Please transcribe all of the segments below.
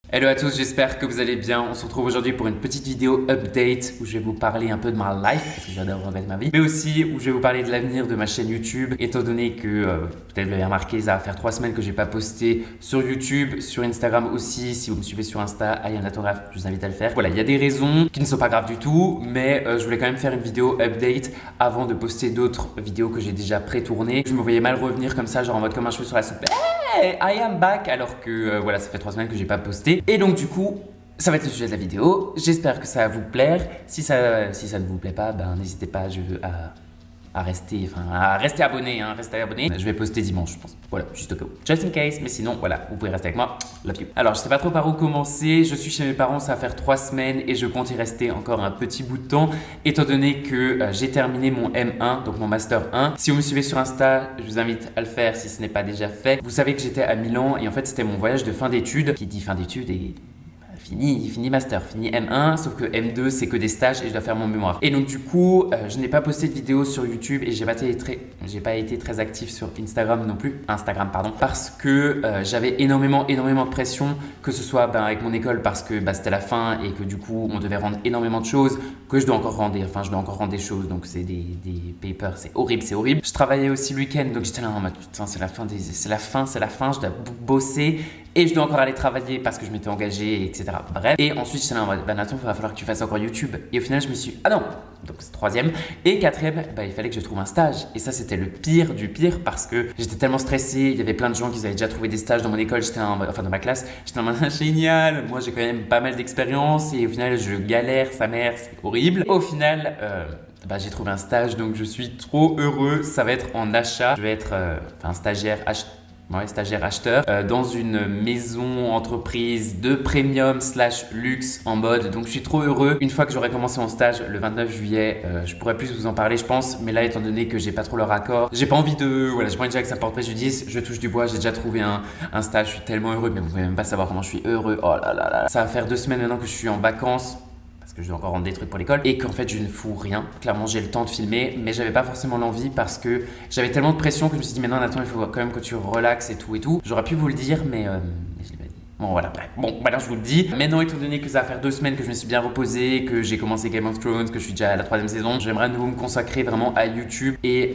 Hello à tous, j'espère que vous allez bien. On se retrouve aujourd'hui pour une petite vidéo update où je vais vous parler un peu de ma life, parce que j'adore regarder ma vie, mais aussi où je vais vous parler de l'avenir de ma chaîne YouTube, étant donné que, peut-être vous l'avez remarqué, ça va faire 3 semaines que j'ai pas posté sur YouTube, sur Instagram aussi. Si vous me suivez sur Insta, I am Latographe, je vous invite à le faire. Voilà, il y a des raisons qui ne sont pas graves du tout, mais je voulais quand même faire une vidéo update avant de poster d'autres vidéos que j'ai déjà pré-tournées. Je me voyais mal revenir comme ça, genre en mode comme un cheveu sur la soupe. Hey, I am back, alors que voilà, ça fait 3 semaines que j'ai pas posté. Et donc du coup, ça va être le sujet de la vidéo. J'espère que ça va vous plaire. Si ça ne vous plaît pas, ben n'hésitez pas à rester abonné, hein, restez abonné. Je vais poster dimanche, je pense. Voilà, juste au cas où. Just in case, mais sinon, voilà, vous pouvez rester avec moi. Love you. Alors, je sais pas trop par où commencer. Je suis chez mes parents, ça va faire 3 semaines et je compte y rester encore un petit bout de temps, étant donné que j'ai terminé mon M1, donc mon Master 1. Si vous me suivez sur Insta, je vous invite à le faire si ce n'est pas déjà fait. Vous savez que j'étais à Milan et en fait, c'était mon voyage de fin d'études. Qui dit fin d'études et fini master, fini M1, sauf que M2 c'est que des stages et je dois faire mon mémoire. Et donc du coup, je n'ai pas posté de vidéo sur YouTube et j'ai pas été très actif sur Instagram non plus, parce que j'avais énormément de pression, que ce soit avec mon école parce que c'était la fin et que du coup on devait rendre énormément de choses que je dois encore rendre, je dois encore rendre des choses, donc c'est des papers, c'est horrible. Je travaillais aussi le week-end, donc j'étais là en mode putain c'est la fin, je dois bosser. Et je dois encore aller travailler parce que je m'étais engagé, etc. Bref. Et ensuite, j'étais là en mode, Nathan, il va falloir que tu fasses encore YouTube. Et au final, je me suis dit, ah non. Donc, c'est 3e. Et 4e, il fallait que je trouve un stage. Et ça, c'était le pire du pire parce que j'étais tellement stressé. Il y avait plein de gens qui avaient déjà trouvé des stages dans mon école. Dans ma classe. J'étais en mode, génial. Moi, j'ai quand même pas mal d'expérience. Et au final, je galère, sa mère, c'est horrible. Au final, j'ai trouvé un stage. Donc, je suis trop heureux. Ça va être en achat. Je vais être stagiaire acheteur dans une maison entreprise de premium / luxe en mode. Donc je suis trop heureux. Une fois que j'aurai commencé mon stage le 29 juillet, je pourrai plus vous en parler je pense, mais là étant donné que j'ai pas trop leur accord, j'ai pas envie déjà que ça porte préjudice. Je touche du bois, j'ai déjà trouvé un stage, je suis tellement heureux, mais vous pouvez même pas savoir comment je suis heureux. Oh là là là. Ça va faire 2 semaines maintenant que je suis en vacances, que je dois encore rendre des trucs pour l'école et qu'en fait je ne fous rien. Clairement j'ai le temps de filmer, mais j'avais pas forcément l'envie parce que j'avais tellement de pression que je me suis dit maintenant Nathan il faut quand même que tu relaxes et tout. J'aurais pu vous le dire mais je l'ai pas dit. Bon voilà, bref. Bon maintenant je vous le dis. Maintenant étant donné que ça va faire 2 semaines que je me suis bien reposé, que j'ai commencé Game of Thrones, que je suis déjà à la 3e saison, j'aimerais à nouveau me consacrer vraiment à YouTube et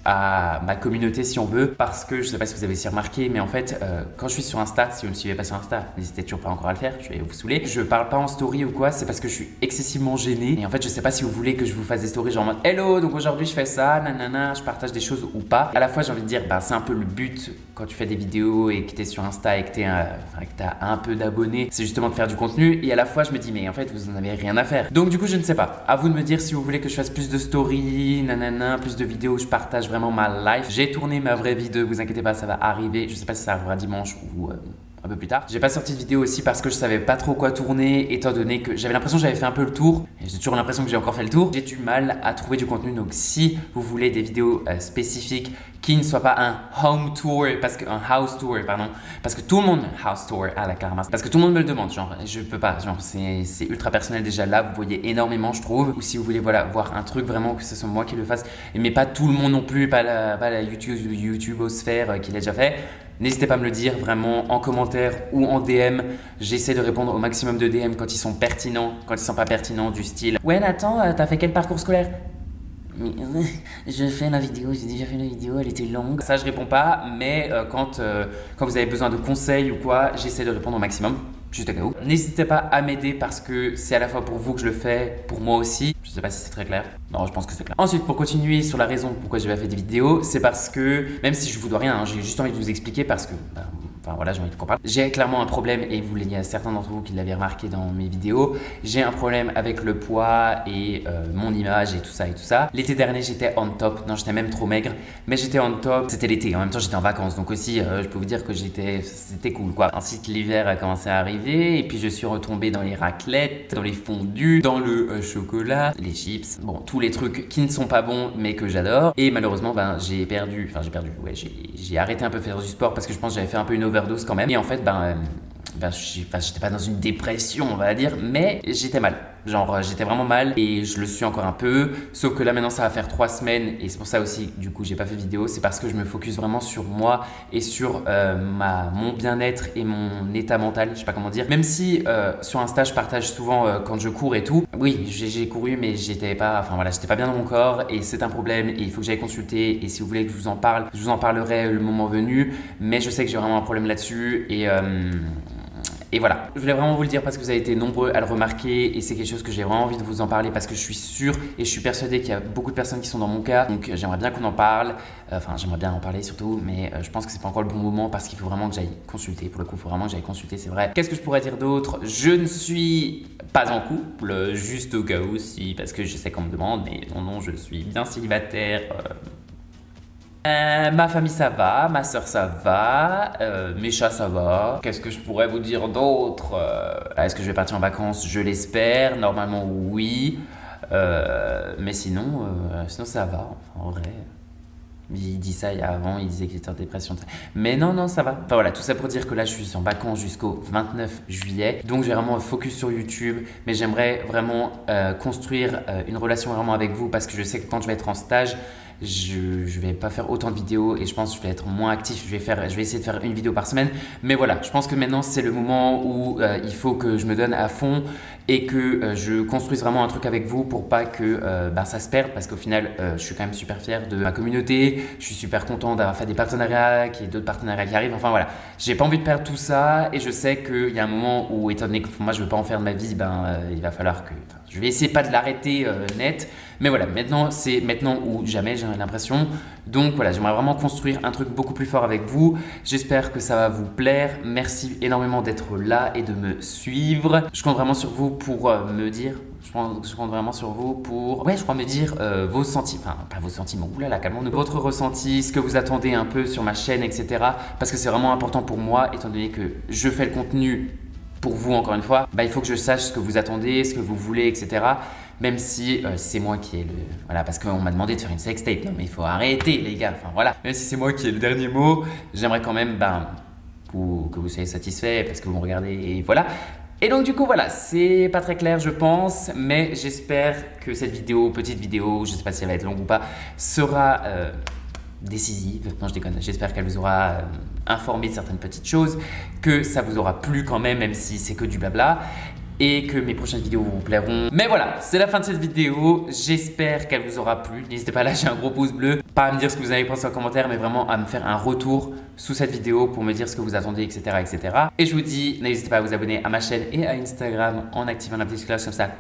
à ma communauté si on veut, parce que je sais pas si vous avez aussi remarqué, mais en fait quand je suis sur Insta, si vous me suivez pas sur Insta, n'hésitez toujours pas encore à le faire, je vais vous saouler. Je parle pas en story ou quoi, c'est parce que je suis excessivement gêné et en fait je sais pas si vous voulez que je vous fasse des stories genre en mode hello, donc aujourd'hui je fais ça, nanana, je partage des choses ou pas. À la fois j'ai envie de dire c'est un peu le but quand tu fais des vidéos et que t'es sur Insta et que t'as un peu d'abonnés, c'est justement de faire du contenu, et à la fois je me dis mais en fait vous en avez rien à faire. Donc du coup je ne sais pas, à vous de me dire si vous voulez que je fasse plus de stories, nanana, plus de vidéos où je partage vraiment ma life. J'ai tourné ma vraie vie, vous inquiétez pas, ça va arriver. Je sais pas si ça arrivera dimanche ou un peu plus tard. J'ai pas sorti de vidéo aussi parce que je savais pas trop quoi tourner, étant donné que j'avais l'impression que j'avais fait un peu le tour. Et j'ai toujours l'impression que j'ai encore fait le tour. J'ai du mal à trouver du contenu, donc si vous voulez des vidéos spécifiques qui ne soient pas un home tour, un house tour, pardon, parce que tout le monde house tour à la Karmas, parce que tout le monde me le demande, genre je peux pas, genre c'est ultra personnel déjà là, vous voyez énormément je trouve, ou si vous voulez voir un truc vraiment que ce soit moi qui le fasse, mais pas tout le monde non plus, pas la YouTubeosphère qui l'a déjà fait. N'hésitez pas à me le dire vraiment en commentaire ou en DM. J'essaie de répondre au maximum de DM quand ils sont pertinents, quand ils sont pas pertinents, du style ouais Nathan, t'as fait quel parcours scolaire? J'ai déjà fait la vidéo, elle était longue. Ça je réponds pas, mais quand vous avez besoin de conseils ou quoi, j'essaie de répondre au maximum. Juste au cas où. N'hésitez pas à m'aider parce que c'est à la fois pour vous que je le fais, pour moi aussi. Je sais pas si c'est très clair. Non, je pense que c'est clair. Ensuite, pour continuer sur la raison pourquoi j'ai pas fait des vidéos, c'est parce que, même si je vous dois rien, hein, j'ai juste envie de vous expliquer parce que, j'ai envie qu'on parle. J'ai clairement un problème, et il y a certains d'entre vous qui l'avaient remarqué dans mes vidéos. J'ai un problème avec le poids et mon image et tout ça. L'été dernier, j'étais on top. Non, j'étais même trop maigre, mais j'étais on top. C'était l'été. En même temps, j'étais en vacances, donc aussi, je peux vous dire que c'était cool, quoi. Ensuite, l'hiver a commencé à arriver, et puis je suis retombé dans les raclettes, dans les fondus, dans le chocolat, les chips. Bon, tous les trucs qui ne sont pas bons, mais que j'adore. Et malheureusement, j'ai perdu. Ouais, j'ai arrêté un peu de faire du sport parce que je pense que j'avais fait un peu une overdose quand même. Et en fait, j'étais pas dans une dépression, on va dire, mais j'étais mal. Genre j'étais vraiment mal et je le suis encore un peu. Sauf que là maintenant ça va faire 3 semaines et c'est pour ça aussi du coup j'ai pas fait vidéo. C'est parce que je me focus vraiment sur moi et sur mon bien-être et mon état mental. Je sais pas comment dire. Même si sur Insta je partage souvent quand je cours et tout. Oui j'ai couru mais j'étais pas bien dans mon corps et c'est un problème et il faut que j'aille consulter. Et si vous voulez que je vous en parle, je vous en parlerai le moment venu. Mais je sais que j'ai vraiment un problème là-dessus et voilà, je voulais vraiment vous le dire parce que vous avez été nombreux à le remarquer et c'est quelque chose que j'ai vraiment envie de vous en parler parce que je suis sûr et je suis persuadé qu'il y a beaucoup de personnes qui sont dans mon cas. Donc j'aimerais bien qu'on en parle, j'aimerais bien en parler surtout, mais je pense que c'est pas encore le bon moment parce qu'il faut vraiment que j'aille consulter. Pour le coup, il faut vraiment que j'aille consulter, c'est vrai. Qu'est-ce que je pourrais dire d'autre? Je ne suis pas en couple, juste au cas où si, parce que je sais qu'on me demande, mais non, je suis bien célibataire. Ma famille ça va, ma soeur ça va, mes chats ça va. Qu'est-ce que je pourrais vous dire d'autre? Est-ce que je vais partir en vacances? Je l'espère, normalement oui. Mais sinon ça va, enfin, en vrai. Il dit ça avant, il disait qu'il était en dépression. Mais non, ça va. Enfin voilà, tout ça pour dire que là, je suis en vacances jusqu'au 29 juillet. Donc, je vais vraiment focus sur YouTube. Mais j'aimerais vraiment construire une relation vraiment avec vous parce que je sais que quand je vais être en stage, je vais pas faire autant de vidéos et je pense que je vais être moins actif. Je vais essayer de faire une vidéo par semaine. Mais voilà, je pense que maintenant, c'est le moment où il faut que je me donne à fond et que je construise vraiment un truc avec vous pour pas que ça se perde parce qu'au final, je suis quand même super fier de ma communauté. Je suis super content d'avoir fait des partenariats, qu'il y ait d'autres partenariats qui arrivent. Enfin voilà, j'ai pas envie de perdre tout ça et je sais qu'il y a un moment où, étant donné que moi je veux pas en faire de ma vie, il va falloir que… je vais essayer pas de l'arrêter net. Mais voilà, maintenant c'est maintenant ou jamais, j'ai l'impression. Donc voilà, j'aimerais vraiment construire un truc beaucoup plus fort avec vous. J'espère que ça va vous plaire. Merci énormément d'être là et de me suivre. Je compte vraiment sur vous pour me dire… Je compte vraiment sur vous pour… Ouais, je crois me dire vos sentiments… Enfin, pas vos sentiments, oulala, calmons-nous. Votre ressenti, ce que vous attendez un peu sur ma chaîne, etc. Parce que c'est vraiment important pour moi, étant donné que je fais le contenu pour vous, encore une fois. Il faut que je sache ce que vous attendez, ce que vous voulez, etc. Même si c'est moi qui ai le… Voilà, parce qu'on m'a demandé de faire une sextape. Non, mais il faut arrêter, les gars. Enfin, voilà. Même si c'est moi qui ai le dernier mot, j'aimerais quand même que vous soyez satisfait parce que vous me regardez et voilà. Et donc du coup voilà, c'est pas très clair je pense, mais j'espère que cette vidéo, petite vidéo, je sais pas si elle va être longue ou pas, sera décisive. Non je déconne, j'espère qu'elle vous aura informé de certaines petites choses, que ça vous aura plu quand même si c'est que du blabla. Et que mes prochaines vidéos vous plairont. Mais voilà, c'est la fin de cette vidéo. J'espère qu'elle vous aura plu. N'hésitez pas à lâcher un gros pouce bleu. Pas à me dire ce que vous avez pensé en commentaire, mais vraiment à me faire un retour sous cette vidéo pour me dire ce que vous attendez, etc. etc. Et je vous dis, n'hésitez pas à vous abonner à ma chaîne et à Instagram en activant la petite cloche comme ça.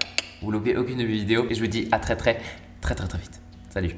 Vous loupez aucune de mes vidéos. Et je vous dis à très vite. Salut.